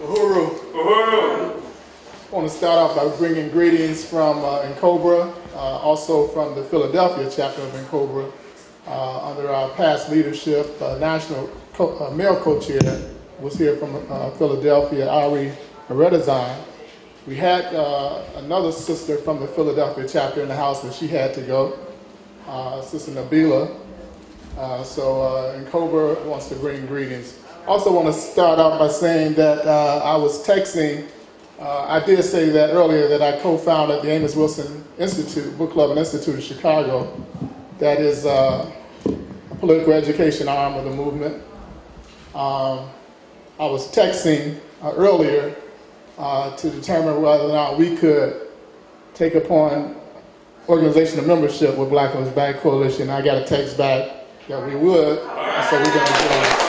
Uhuru. Uhuru. I want to start off by bringing greetings from N'Cobra, also from the Philadelphia chapter of N'Cobra, under our past leadership, national male co-chair was here from Philadelphia, Ari Heredazine. We had another sister from the Philadelphia chapter in the house, but she had to go, Sister Nabila. So N'Cobra wants to bring greetings. Also want to start off by saying that I was texting. I did say that earlier that I co-founded the Amos Wilson Institute, Book Club and Institute of Chicago. That is a political education arm of the movement. I was texting earlier to determine whether or not we could take upon organizational membership with Black Lives Back Coalition. I got a text back that we would, and so we're going to join.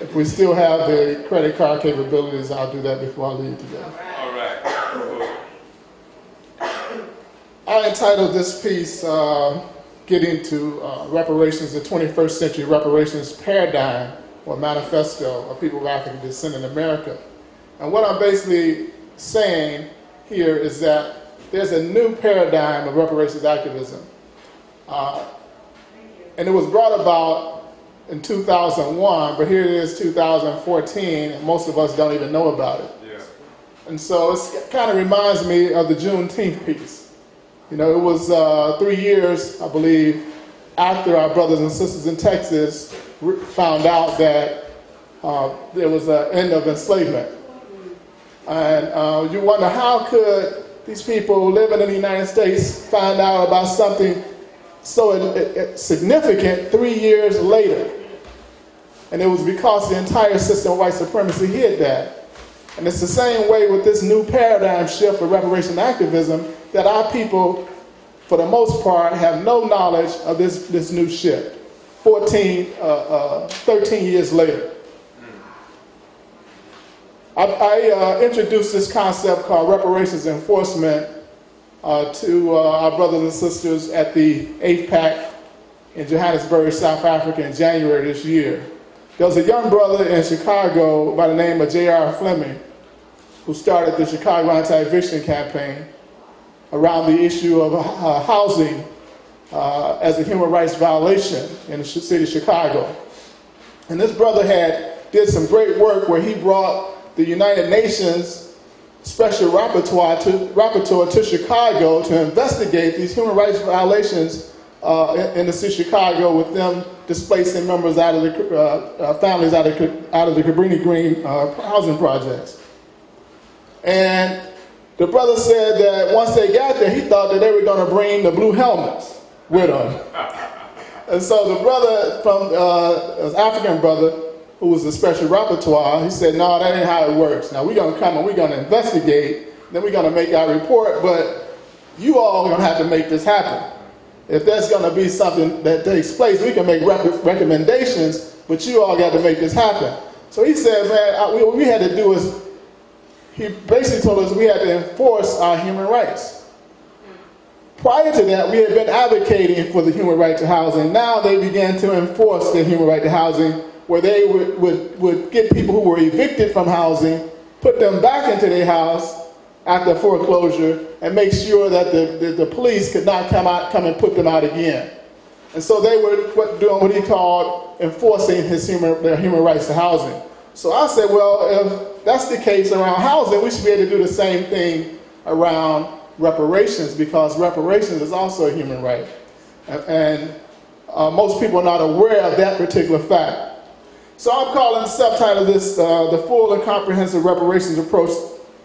If we still have the credit card capabilities, I'll do that before I leave today. All right. I entitled this piece, Getting to Reparations, the 21st Century Reparations Paradigm or Manifesto of People of African Descent in America. And what I'm basically saying here is that there's a new paradigm of reparations activism. And it was brought about in 2001, but here it is 2014, and most of us don't even know about it. Yeah. And so it kind of reminds me of the Juneteenth piece. You know, it was 3 years, I believe, after our brothers and sisters in Texas found out that there was an end of enslavement. And you wonder, how could these people living in the United States find out about something so significant 3 years later? And it was because the entire system of white supremacy hid that. And it's the same way with this new paradigm shift for reparation activism, that our people, for the most part, have no knowledge of this new shift 13 years later. I introduced this concept called reparations enforcement to our brothers and sisters at the APAC in Johannesburg, South Africa in January this year. There was a young brother in Chicago by the name of J.R. Fleming who started the Chicago Anti-Eviction Campaign around the issue of housing as a human rights violation in the city of Chicago. And this brother did some great work where he brought the United Nations Special Rapporteur to Chicago to investigate these human rights violations in the city of Chicago, with them displacing members out of the families out of the Cabrini Green housing projects. And the brother said that once they got there, he thought that they were going to bring the blue helmets with them. And so the brother from an African brother, who was the special rapporteur, he said, no, that ain't how it works. Now we're going to come and we're going to investigate, then we're going to make our report, but you all are going to have to make this happen. If there's going to be something that takes place, we can make recommendations, but you all got to make this happen. So he said, man, what we had to do is, he basically told us we had to enforce our human rights. Prior to that, we had been advocating for the human right to housing. Now they began to enforce the human right to housing, where they would get people who were evicted from housing, put them back into their house after foreclosure, and make sure that the police could not come and put them out again. And so they were doing what he called enforcing their human rights to housing. So I said, well, if that's the case around housing, we should be able to do the same thing around reparations, because reparations is also a human right. And most people are not aware of that particular fact. So I'm calling the subtitle of this, the full and comprehensive reparations approach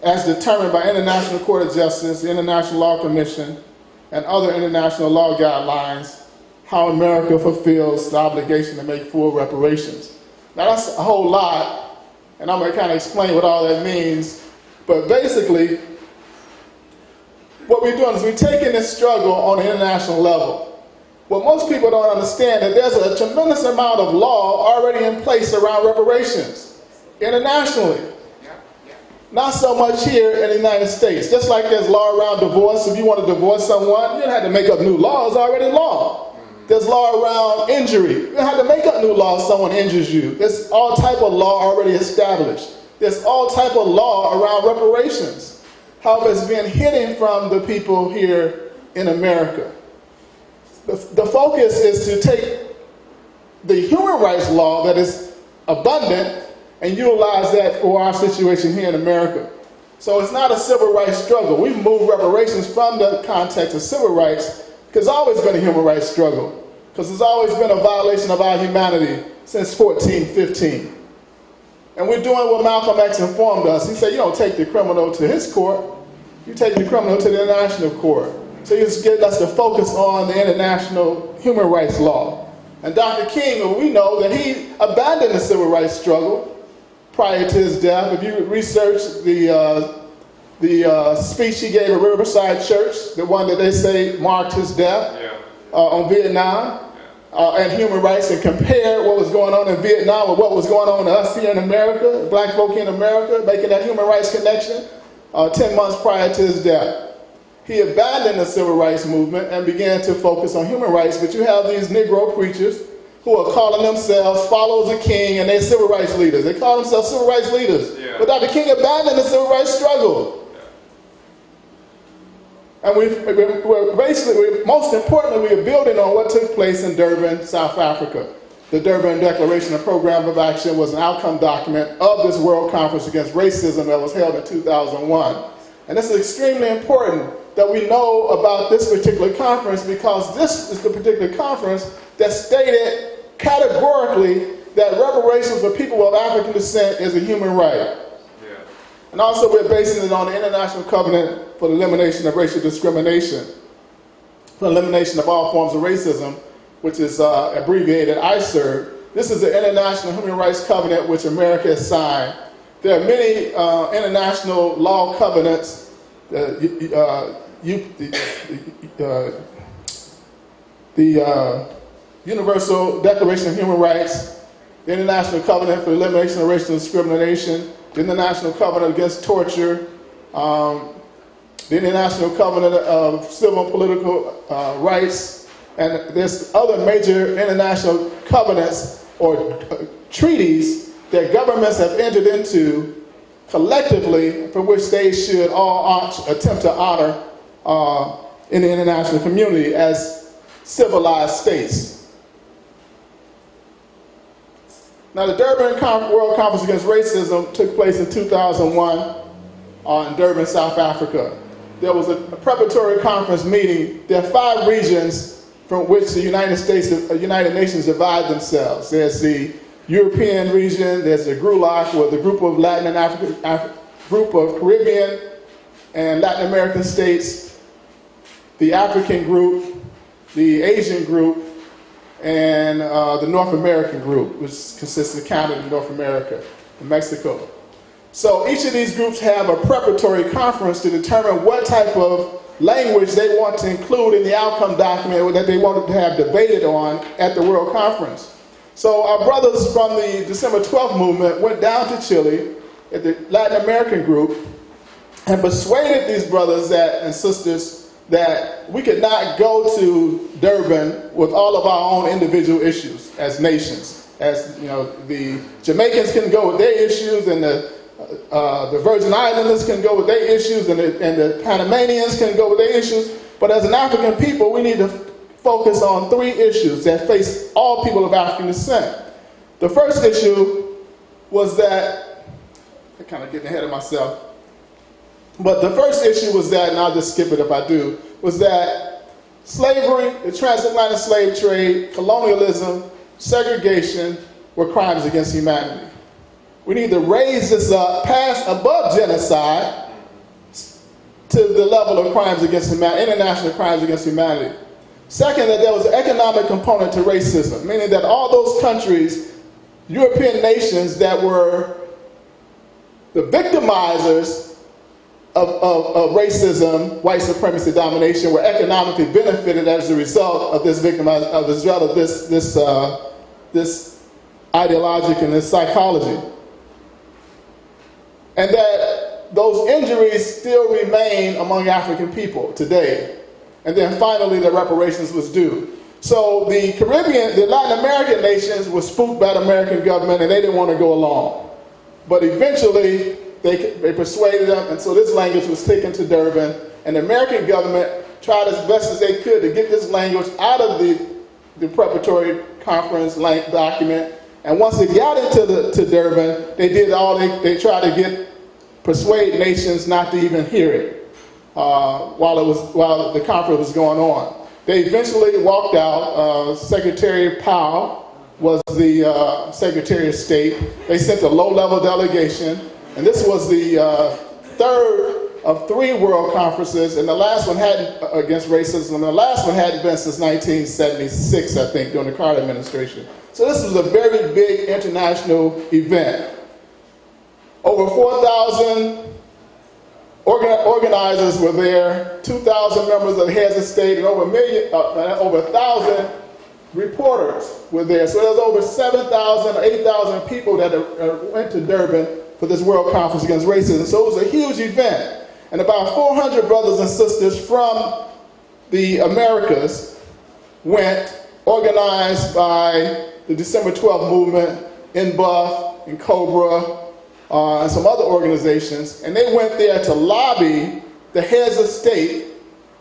as determined by International Court of Justice, the International Law Commission, and other international law guidelines, how America fulfills the obligation to make full reparations. Now that's a whole lot, and I'm going to kind of explain what all that means. But basically, what we're doing is we're taking this struggle on an international level. What most people don't understand is that there's a tremendous amount of law already in place around reparations, internationally. Not so much here in the United States. Just like there's law around divorce. If you want to divorce someone, you don't have to make up new laws, already law. There's law around injury. You don't have to make up new laws if someone injures you. There's all type of law already established. There's all type of law around reparations. However, it's been hidden from the people here in America. The focus is to take the human rights law that is abundant and utilize that for our situation here in America. So it's not a civil rights struggle. We've moved reparations from the context of civil rights because it's always been a human rights struggle, because there's always been a violation of our humanity since 1415. And we're doing what Malcolm X informed us. He said, you don't take the criminal to his court, you take the criminal to the international court. So he's getting us to focus on the international human rights law. And Dr. King, we know that he abandoned the civil rights struggle prior to his death. If you research the speech he gave at Riverside Church, the one that they say marked his death, on Vietnam and human rights, and compare what was going on in Vietnam with what was going on to us here in America, black folk here in America, making that human rights connection 10 months prior to his death. He abandoned the civil rights movement and began to focus on human rights, but you have these Negro preachers who are calling themselves followers of King, and they're civil rights leaders. They call themselves civil rights leaders. Yeah. But Dr. King abandoned the civil rights struggle. Yeah. And we're basically, most importantly, we are building on what took place in Durban, South Africa. The Durban Declaration and Program of Action was an outcome document of this World Conference Against Racism that was held in 2001. And this is extremely important that we know about this particular conference, because this is the particular conference that stated categorically that reparations for people of African descent is a human right. Yeah. And also we're basing it on the International Covenant for the Elimination of Racial Discrimination, for the elimination of all forms of racism, which is abbreviated ICER. This is the International Human Rights Covenant which America has signed. There are many international law covenants, the Universal Declaration of Human Rights, the International Covenant for the Elimination of Racial Discrimination, the International Covenant Against Torture, the International Covenant of Civil and Political Rights, and there's other major international covenants or treaties that governments have entered into collectively, for which they should all attempt to honor in the international community as civilized states. Now, the Durban World Conference Against Racism took place in 2001 in Durban, South Africa. There was a preparatory conference meeting. There are 5 regions from which the United Nations divide themselves. There's the European region, there's the GRULAC, or the group of Latin and African, group of Caribbean and Latin American states, the African group, the Asian group, and the North American group, which consists of Canada, North America, and Mexico. So each of these groups have a preparatory conference to determine what type of language they want to include in the outcome document that they wanted to have debated on at the World Conference. So our brothers from the December 12th movement went down to Chile at the Latin American group and persuaded these brothers and sisters that we could not go to Durban with all of our own individual issues as nations. As you know, the Jamaicans can go with their issues, and the Virgin Islanders can go with their issues, and the Panamanians can go with their issues. But as an African people, we need to focus on 3 issues that face all people of African descent. The first issue was that, I'm kind of getting ahead of myself, but the first issue was that, and I'll just skip it if I do, was that slavery, the transatlantic slave trade, colonialism, segregation were crimes against humanity. We need to raise this up past above genocide to the level of crimes against humanity, international crimes against humanity. Second, that there was an economic component to racism, meaning that all those countries, European nations that were the victimizers of racism, white supremacy domination, were economically benefited as a result of this this ideologic and this psychology. And that those injuries still remain among African people today. And then finally, the reparations was due. So the Caribbean, the Latin American nations were spooked by the American government and they didn't want to go along. But eventually they persuaded them, and so this language was taken to Durban, and the American government tried as best as they could to get this language out of the preparatory conference document. And once it got to Durban, they did all they tried to persuade nations not to even hear it while the conference was going on. They eventually walked out. Secretary Powell was the Secretary of State. They sent a low-level delegation, and this was the third of 3 world conferences, and the last one hadn't against racism. The last one hadn't been since 1976, I think, during the Carter administration. So this was a very big international event. Over 4,000 organizers were there, 2,000 members of the heads of state, and over 1,000 reporters were there. So there was over 7,000 or 8,000 people that went to Durban for this World Conference Against Racism. So it was a huge event. And about 400 brothers and sisters from the Americas went, organized by the December 12th movement, NBUF, and COBRA, and some other organizations, and they went there to lobby the heads of state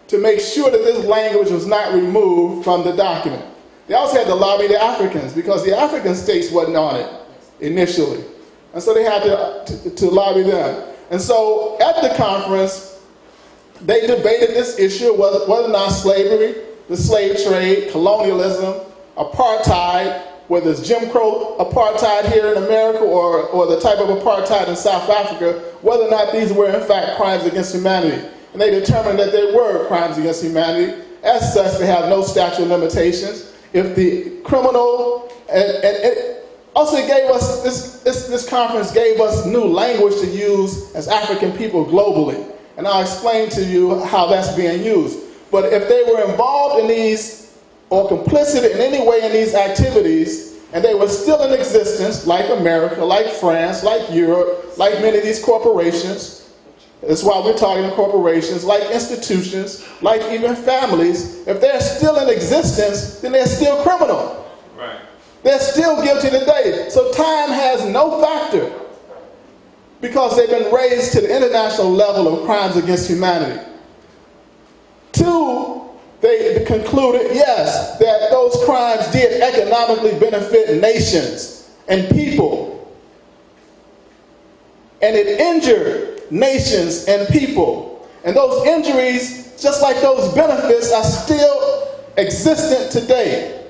to make sure that this language was not removed from the document. They also had to lobby the Africans because the African states wasn't on it initially. And so they had to lobby them. And so at the conference, they debated this issue, whether or not slavery, the slave trade, colonialism, apartheid, whether it's Jim Crow apartheid here in America or the type of apartheid in South Africa, whether or not these were in fact crimes against humanity. And they determined that they were crimes against humanity. As such, they have no statute of limitations. If the criminal, also it gave us, this conference gave us new language to use as African people globally. And I'll explain to you how that's being used. But if they were involved in these or complicit in any way in these activities, and they were still in existence, like America, like France, like Europe, like many of these corporations, that's why we're talking corporations, like institutions, like even families, if they're still in existence, then they're still criminal. Right. They're still guilty today. So time has no factor because they've been raised to the international level of crimes against humanity. 2, they concluded, yes, that those crimes did economically benefit nations and people. And it injured nations and people. And those injuries, just like those benefits, are still existent today.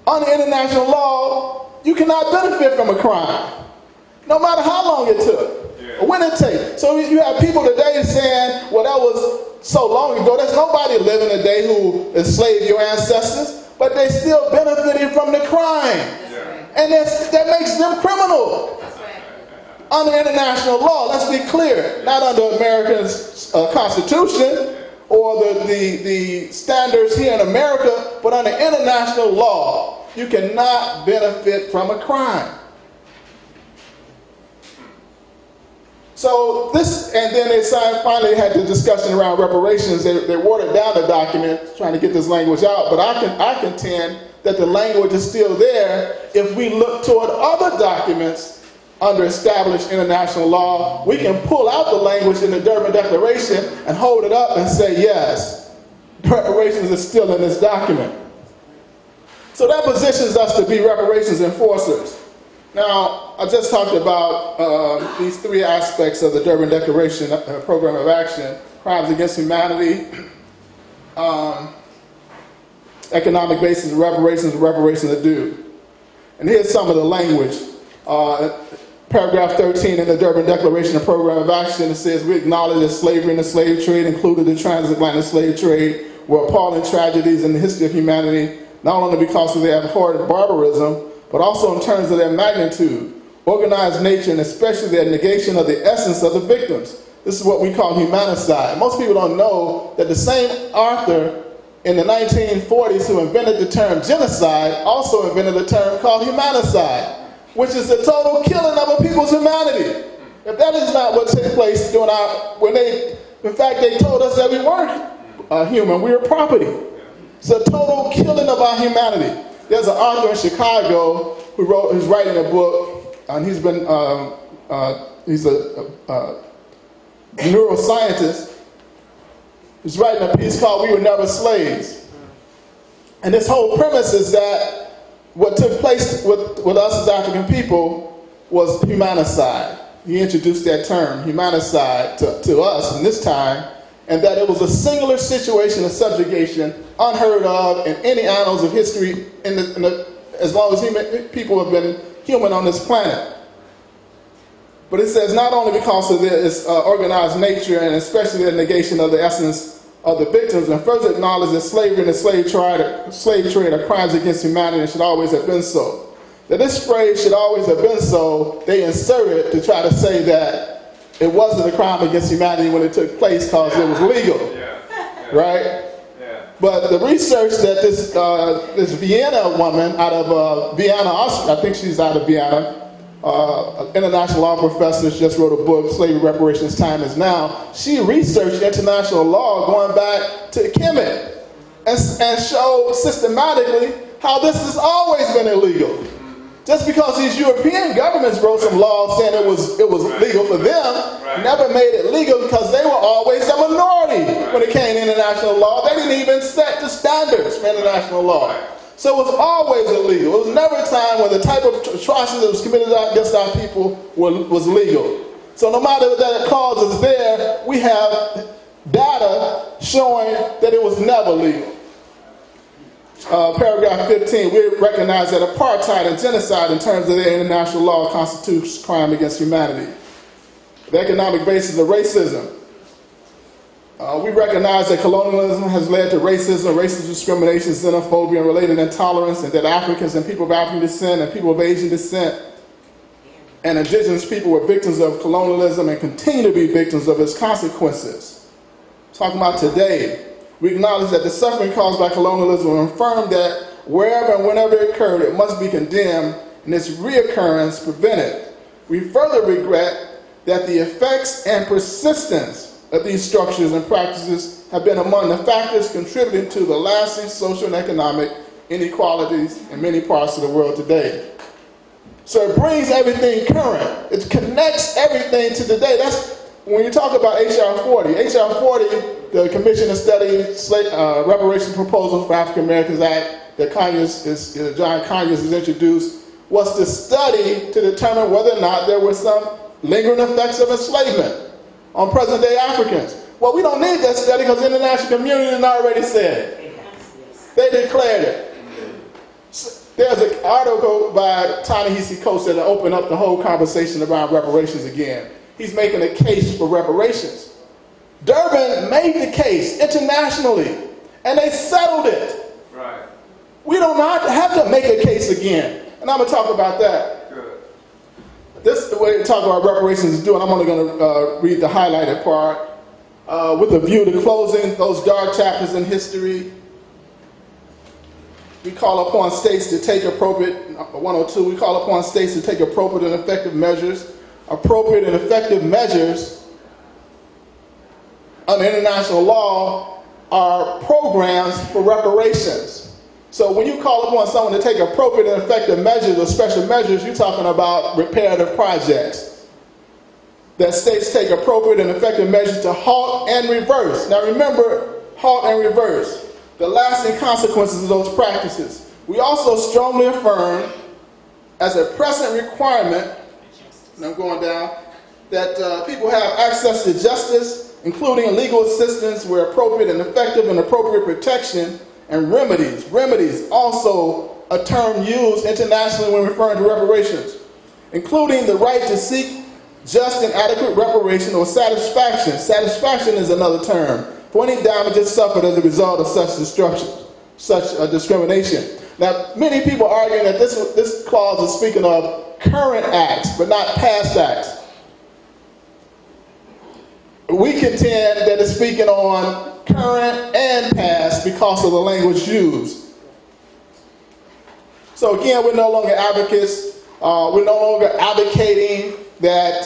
Under international law, you cannot benefit from a crime, no matter how long it took, or when it takes. So you have people today saying, well, that was so long ago. There's nobody living today who enslaved your ancestors, but they still benefited from the crime. Yeah. And that makes them criminal. Right. Under international law, let's be clear, not under America's Constitution or the standards here in America, but under international law, you cannot benefit from a crime. So this, and then they finally had the discussion around reparations. They watered down the document, trying to get this language out. But I contend that the language is still there. If we look toward other documents under established international law, we can pull out the language in the Durban Declaration and hold it up and say, yes, reparations is still in this document. So that positions us to be reparations enforcers. Now, I just talked about these 3 aspects of the Durban Declaration Program of Action: crimes against humanity, economic basis of reparations, and reparations are due. And here's some of the language. Paragraph 13 in the Durban Declaration and Program of Action, it says, we acknowledge that slavery and the slave trade, including the transatlantic slave trade, were appalling tragedies in the history of humanity, not only because of their abhorrent barbarism, but also in terms of their magnitude, organized nature, and especially their negation of the essence of the victims. This is what we call humanicide. Most people don't know that the same author in the 1940s who invented the term genocide also invented a term called humanicide, which is the total killing of a people's humanity. If that is not what took place during in fact, they told us that we weren't human, we were property. It's a total killing of our humanity. There's an author in Chicago who's writing a book, and he's a neuroscientist. He's writing a piece called "We Were Never Slaves," and this whole premise is that what took place with us as African people was humanicide. He introduced that term, humanicide, to us in this time, and that it was a singular situation of subjugation unheard of in any annals of history as long as people have been human on this planet. But it says not only because of its organized nature and especially the negation of the essence of the victims, and further acknowledge that slavery and the slave trade are crimes against humanity and should always have been so. That this phrase should always have been so, they insert it to try to say that it wasn't a crime against humanity when it took place because it was legal, right? But the research that this Vienna woman out of Vienna, Austria, I think she's out of Vienna, an international law professor, just wrote a book, Slavery, Reparations, Time is Now. She researched international law going back to Kemet and showed systematically how this has always been illegal. Just because these European governments wrote some laws saying it was legal for them, never made it legal because they were always a minority when it came to international law. They didn't even set the standards for international law. So it was always illegal. It was never a time when the type of atrocity that was committed against our people was legal. So no matter that cause is there, we have data showing that it was never legal. Paragraph 15, we recognize that apartheid and genocide in terms of their international law constitutes crime against humanity. The economic basis of racism. We recognize that colonialism has led to racism, racist discrimination, xenophobia, and related intolerance, and that Africans and people of African descent and people of Asian descent and indigenous people were victims of colonialism and continue to be victims of its consequences. Talking about today, we acknowledge that the suffering caused by colonialism and affirm that wherever and whenever it occurred, it must be condemned and its reoccurrence prevented. We further regret that the effects and persistence of these structures and practices have been among the factors contributing to the lasting social and economic inequalities in many parts of the world today. So it brings everything current. It connects everything to today. That's when you talk about H.R. 40. H.R. 40, the Commission to Study Reparations Proposals for African Americans Act that John Conyers has introduced, was to study to determine whether or not there were some lingering effects of enslavement on present-day Africans. Well, we don't need that study because the international community has already said it. They declared it. There's an article by Ta-Nehisi Coates that opened up the whole conversation around reparations again. He's making a case for reparations. Durban made the case internationally, and they settled it. Right. We don't have to make a case again. And I'm going to talk about that. Good. This is the way to talk about reparations is doing. I'm only going to read the highlighted part. With a view to closing those dark chapters in history, we call upon states to take appropriate, 102, we call upon states to take appropriate and effective measures. Appropriate and effective measures under international law are programs for reparations. So when you call upon someone to take appropriate and effective measures or special measures, you're talking about reparative projects. That states take appropriate and effective measures to halt and reverse. Now remember, halt and reverse the lasting consequences of those practices. We also strongly affirm as a present requirement, and I'm going down, that people have access to justice, including legal assistance where appropriate and effective and appropriate protection and remedies. Remedies, also a term used internationally when referring to reparations, including the right to seek just and adequate reparation or satisfaction. Satisfaction is another term for any damages suffered as a result of such discrimination. Now, many people are arguing that this clause is speaking of current acts, but not past acts. We contend that it's speaking on current and past because of the language used. So again, we're no longer advocates. We're no longer advocating that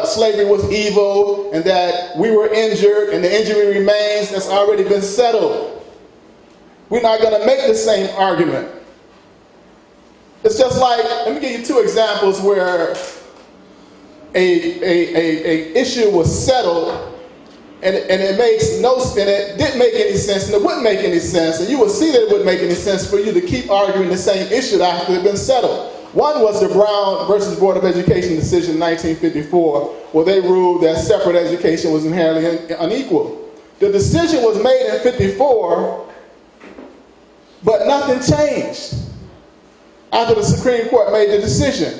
slavery was evil and that we were injured and the injury remains. That's already been settled. We're not going to make the same argument. It's just like, let me give you two examples where a issue was settled and it makes no sense, and it didn't make any sense, and it wouldn't make any sense, and you will see that it wouldn't make any sense for you to keep arguing the same issue after it had been settled. One was the Brown versus Board of Education decision in 1954, where they ruled that separate education was inherently unequal. The decision was made in 54, but nothing changed after the Supreme Court made the decision.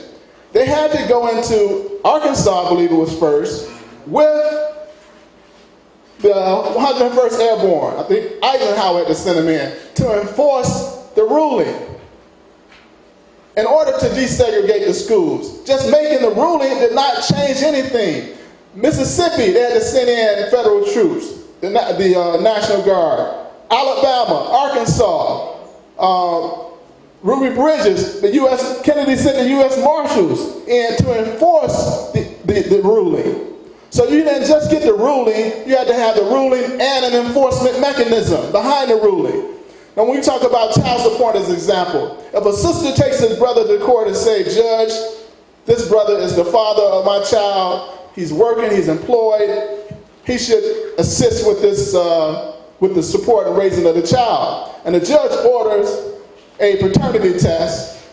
They had to go into Arkansas, I believe it was first, with the 101st Airborne. I think Howard had to send them in to enforce the ruling in order to desegregate the schools. Just making the ruling did not change anything. Mississippi, they had to send in federal troops, the National Guard. Alabama, Arkansas, Ruby Bridges, the U.S. Kennedy sent the U.S. Marshals in to enforce the ruling. So you didn't just get the ruling, you had to have the ruling and an enforcement mechanism behind the ruling. Now when we talk about child support as an example, if a sister takes his brother to court and say, Judge, this brother is the father of my child, he's working, he's employed, he should assist with this, with the support and raising of the child. And the judge orders a paternity test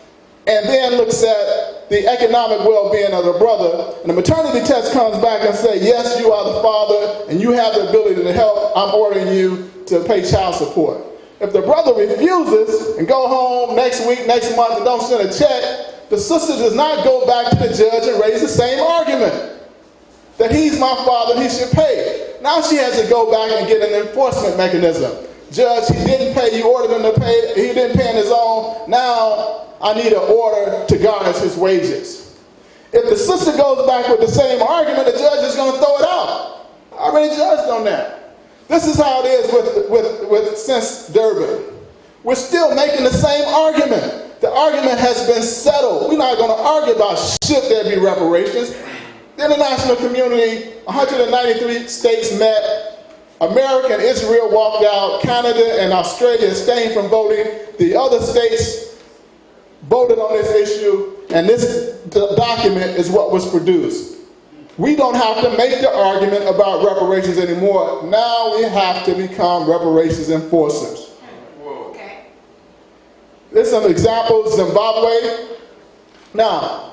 and then looks at the economic well-being of the brother, and the maternity test comes back and says, yes, you are the father and you have the ability to help, I'm ordering you to pay child support. If the brother refuses and go home next week, next month, and don't send a check, the sister does not go back to the judge and raise the same argument that he's my father, he should pay. Now she has to go back and get an enforcement mechanism. Judge, he didn't pay, you ordered him to pay, he didn't pay on his own, now I need an order to garnish his wages. If the sister goes back with the same argument, the judge is going to throw it out. I already judged on that. This is how it is with since Durbin. We're still making the same argument. The argument has been settled. We're not going to argue about should there be reparations. The international community, 193 states met. America and Israel walked out. Canada and Australia abstained from voting. The other states voted on this issue, and this document is what was produced. We don't have to make the argument about reparations anymore. Now we have to become reparations enforcers. Okay. There's some examples. Zimbabwe. Now,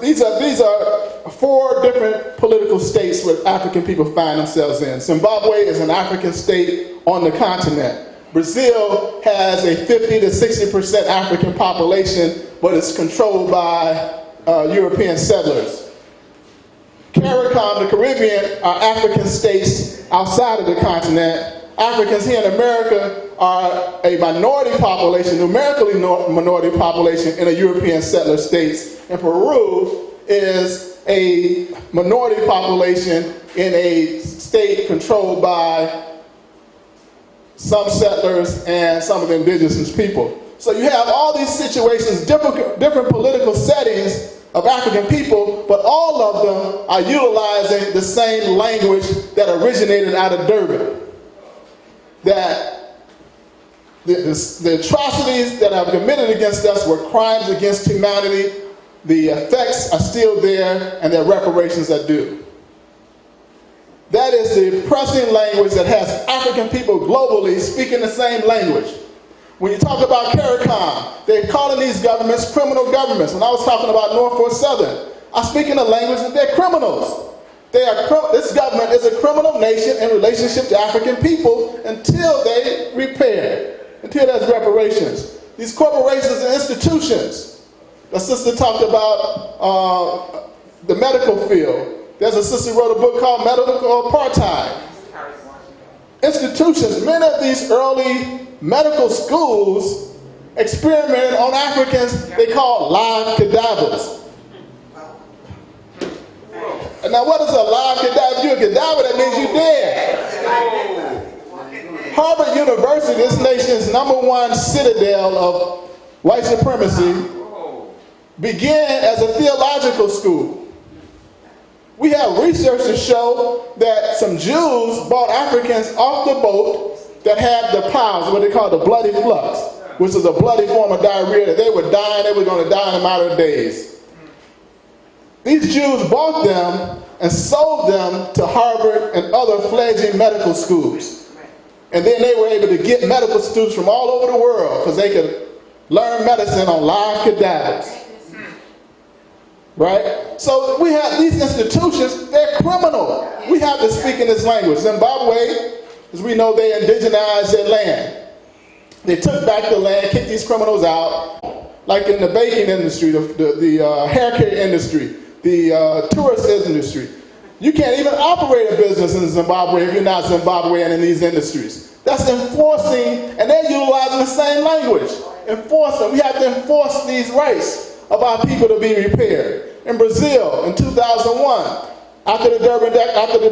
these are 4 different political states where African people find themselves in. Zimbabwe is an African state on the continent. Brazil has a 50 to 60% African population, but it's controlled by European settlers. CARICOM, the Caribbean, are African states outside of the continent. Africans here in America are a minority population, numerically minority population in the European settler states. And Peru is a minority population in a state controlled by some settlers and some of the indigenous people. So you have all these situations, different political settings of African people, but all of them are utilizing the same language that originated out of Durban. That the atrocities that are committed against us were crimes against humanity. The effects are still there, and there are reparations that do. That is the pressing language that has African people globally speaking the same language. When you talk about CARICOM, they're calling these governments criminal governments. When I was talking about North or Southern, I'm speaking the language that they're criminals. This government is a criminal nation in relationship to African people until they repair, until there's reparations. These corporations and institutions. The sister talked about the medical field. There's a sister who wrote a book called Medical Apartheid. Institutions, many of these early medical schools experimented on Africans they call live cadavers. Now what is a live cadaver? If you're a cadaver, that means you're dead. Harvard University, this nation's #1 citadel of white supremacy, began as a theological school. We have research to show that some Jews bought Africans off the boat that had the piles, what they call the bloody flux, which is a bloody form of diarrhea that they were dying, they were going to die in a matter of days. These Jews bought them and sold them to Harvard and other fledgling medical schools. And then they were able to get medical students from all over the world because they could learn medicine on live cadavers. Right? So we have these institutions, they're criminal. We have to speak in this language. Zimbabwe, as we know, they indigenized their land. They took back the land, kicked these criminals out, like in the baking industry, the hair care industry, the tourist industry. You can't even operate a business in Zimbabwe if you're not Zimbabwean in these industries. That's enforcing, and they're utilizing the same language. Enforcing, we have to enforce these rights of our people to be repaired. In Brazil, in 2001, after the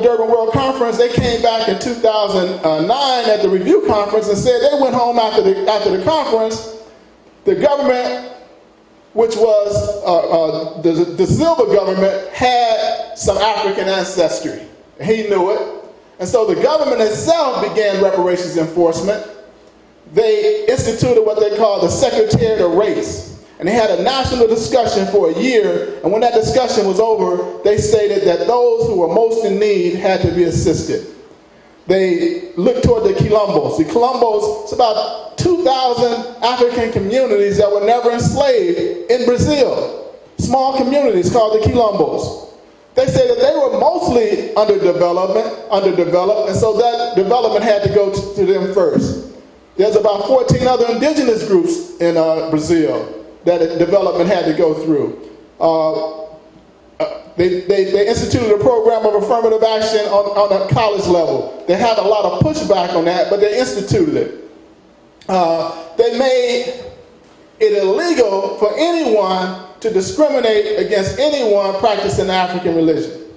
Durban World Conference, they came back in 2009 at the review conference and said they went home after the conference. The government, which was the Silva government, had some African ancestry. He knew it. And so the government itself began reparations enforcement. They instituted what they call the Secretariat of Race. And they had a national discussion for a year, and when that discussion was over, they stated that those who were most in need had to be assisted. They looked toward the Quilombos. The Quilombos, it's about 2,000 African communities that were never enslaved in Brazil. Small communities called the Quilombos. They say that they were mostly underdeveloped, and so that development had to go to them first. There's about 14 other indigenous groups in Brazil that development had to go through. They instituted a program of affirmative action on a college level. They had a lot of pushback on that, but they instituted it. They made it illegal for anyone to discriminate against anyone practicing the African religion.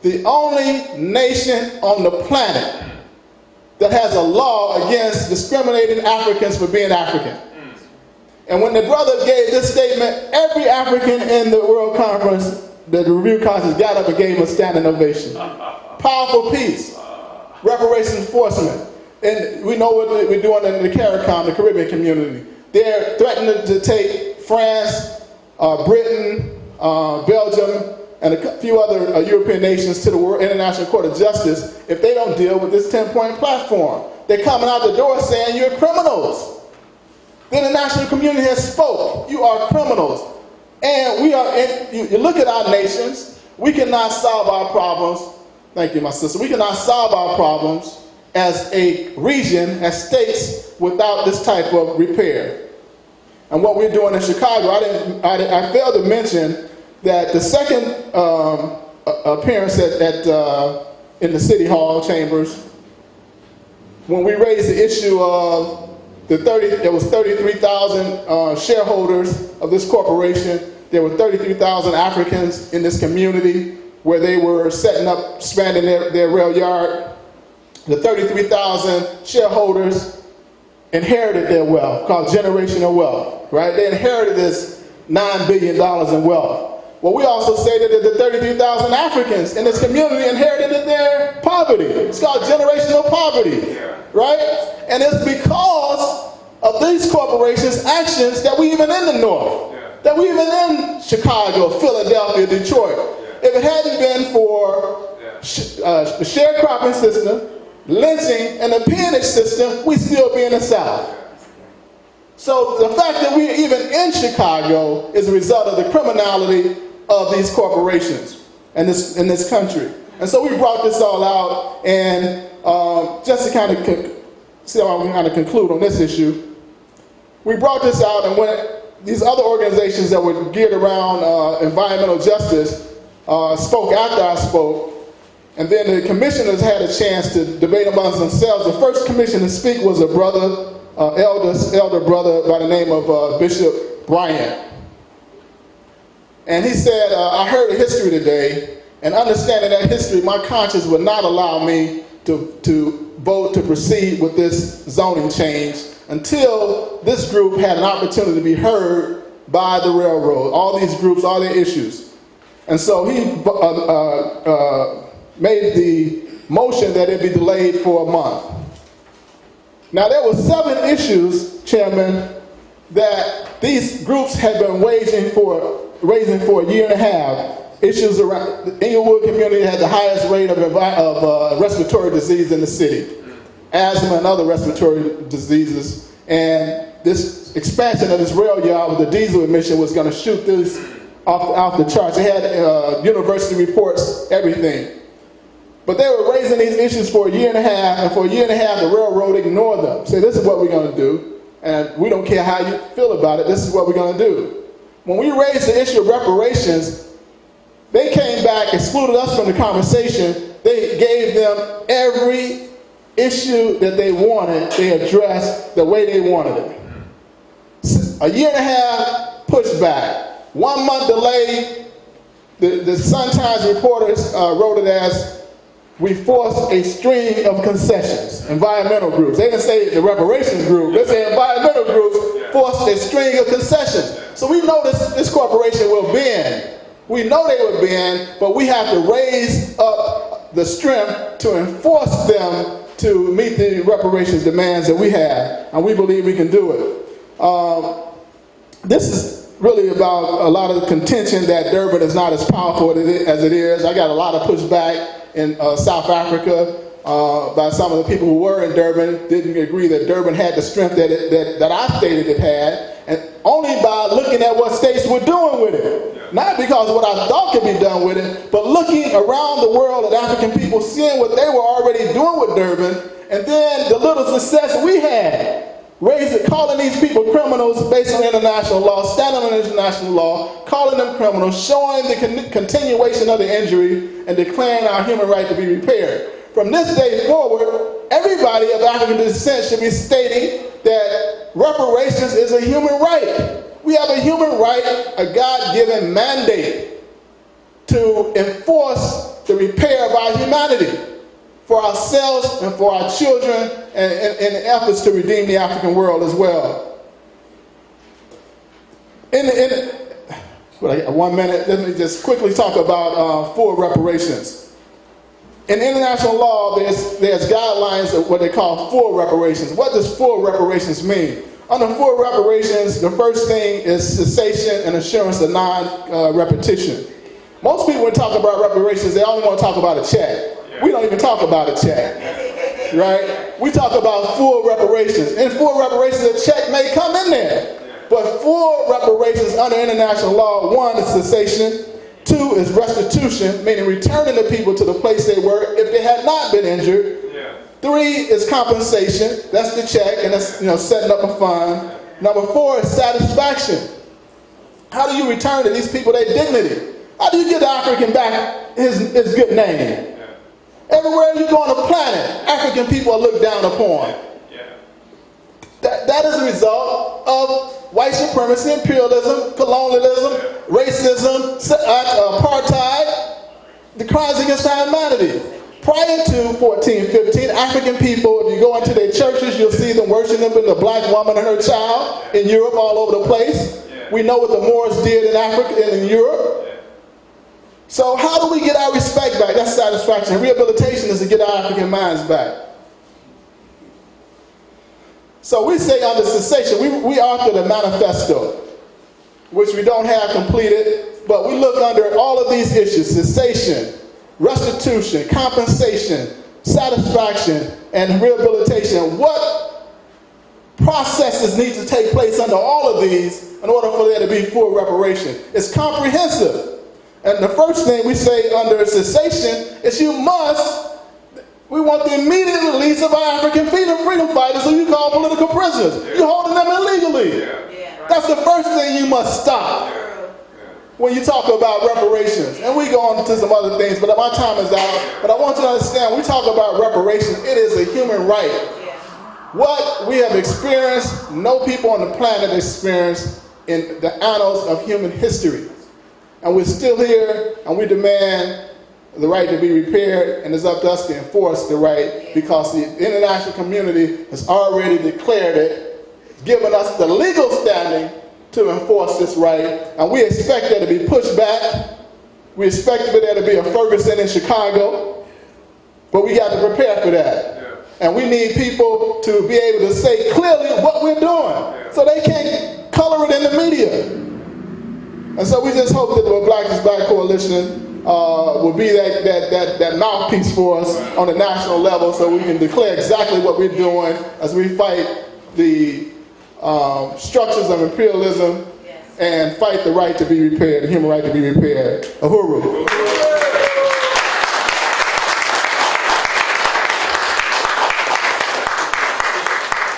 The only nation on the planet that has a law against discriminating Africans for being African. And when the brother gave this statement, every African in the World Conference, the review conference, got up and gave him a standing ovation. Powerful piece. Reparations enforcement. And we know what we're doing in the CARICOM, the Caribbean community. They're threatening to take France, Britain, Belgium, and a few other European nations to the World International Court of Justice if they don't deal with this 10-point platform. They're coming out the door saying you're criminals. The international community has spoke. You are criminals. And we are, you look at our nations, we cannot solve our problems. Thank you, my sister. We cannot solve our problems as a region, as states, without this type of repair. And what we're doing in Chicago, I failed to mention that the second appearance in the City Hall chambers, when we raised the issue of there was 33,000 shareholders of this corporation. There were 33,000 Africans in this community where they were setting up, expanding their rail yard. The 33,000 shareholders inherited their wealth, called generational wealth, right? They inherited this $9 billion in wealth. Well, we also stated that the 33,000 Africans in this community inherited their poverty. It's called generational poverty, right? And it's because of these corporations' actions that we even in the North, that we even in Chicago, Philadelphia, Detroit. If it hadn't been for the sharecropping system, lynching, and the peonage system, we'd still be in the South. So the fact that we're even in Chicago is a result of the criminality of these corporations in this country. And so we brought this all out, and just to kind of see how we kind of conclude on this issue, we brought this out, and when these other organizations that were geared around environmental justice spoke after I spoke, and then the commissioners had a chance to debate amongst themselves. The first commissioner to speak was a brother, elder brother by the name of Bishop Bryant. And he said, I heard a history today, and understanding that history, my conscience would not allow me to vote to proceed with this zoning change until this group had an opportunity to be heard by the railroad, all these groups, all their issues. And so he made the motion that it be delayed for a month. Now, there were 7 issues, Chairman, that these groups had been raising for a year and a half. Issues around the Inglewood community had the highest rate of respiratory disease in the city, asthma and other respiratory diseases, and this expansion of this rail yard with the diesel emission was going to shoot this off the charts. They had university reports, everything. But they were raising these issues for a year and a half, and for a year and a half the railroad ignored them. Say, this is what we're going to do, and we don't care how you feel about it, this is what we're going to do. When we raised the issue of reparations, they came back, excluded us from the conversation. They gave them every issue that they wanted, they addressed the way they wanted it. A year and a half pushback. 1 month delay. The Sun-Times reporters wrote it as, we forced a string of concessions. Environmental groups. They didn't say the reparations group. They said environmental groups forced a string of concessions. So we know this corporation will bend. We know they will bend, but we have to raise up the strength to enforce them to meet the reparations demands that we have, and we believe we can do it. This is really about a lot of contention that Durban is not as powerful as it is. I got a lot of pushback in South Africa by some of the people who were in Durban, didn't agree that Durban had the strength that I stated it had, and only by looking at what states were doing with it. Not because of what I thought could be done with it, but looking around the world at African people, seeing what they were already doing with Durban, and then the little success we had. Calling these people criminals based on international law, standing on international law, calling them criminals, showing the continuation of the injury, and declaring our human right to be repaired. From this day forward, everybody of African descent should be stating that reparations is a human right. We have a human right, a God-given mandate to enforce the repair of our humanity for ourselves and for our children in efforts to redeem the African world as well. I got 1 minute. Let me just quickly talk about full reparations. In international law, there's guidelines of what they call full reparations. What does full reparations mean? Under full reparations, the first thing is cessation and assurance of non-repetition. Most people, when talk about reparations, they only want to talk about a check. We don't even talk about a check, right? We talk about full reparations. In full reparations, a check may come in there. But full reparations under international law, 1 is cessation, 2 is restitution, meaning returning the people to the place they were if they had not been injured. 3 is compensation, that's the check, and that's setting up a fund. Number 4 is satisfaction. How do you return to these people their dignity? How do you give the African back his good name? Everywhere you go on the planet, African people are looked down upon. That is a result of white supremacy, imperialism, colonialism, racism, apartheid, the crimes against our humanity. Prior to 1415, African people, if you go into their churches, you'll see them worshiping the black woman and her child in Europe, all over the place. We know what the Moors did in Africa and in Europe. So how do we get our respect back? That's satisfaction. Rehabilitation is to get our African minds back. So we say under cessation, we authored a manifesto, which we don't have completed, but we look under all of these issues: cessation, restitution, compensation, satisfaction, and rehabilitation. What processes need to take place under all of these in order for there to be full reparation? It's comprehensive. And the first thing we say under cessation is we want the immediate release of our African freedom fighters who you call political prisoners. You're holding them illegally. That's the first thing you must stop when you talk about reparations. And we go on to some other things, but my time is out. But I want you to understand, when we talk about reparations, it is a human right. What we have experienced, no people on the planet experienced in the annals of human history. And we're still here, and we demand the right to be repaired, and it's up to us to enforce the right, because the international community has already declared it, given us the legal standing to enforce this right, and we expect there to be pushback. We expect there to be a Ferguson in Chicago, but we got to prepare for that. And we need people to be able to say clearly what we're doing, so they can't color it in the media. And so we just hope that the Black is Black Coalition will be that mouthpiece for us on the national level, so we can declare exactly what we're doing as we fight the structures of imperialism and fight the right to be repaired, the human right to be repaired. Uhuru.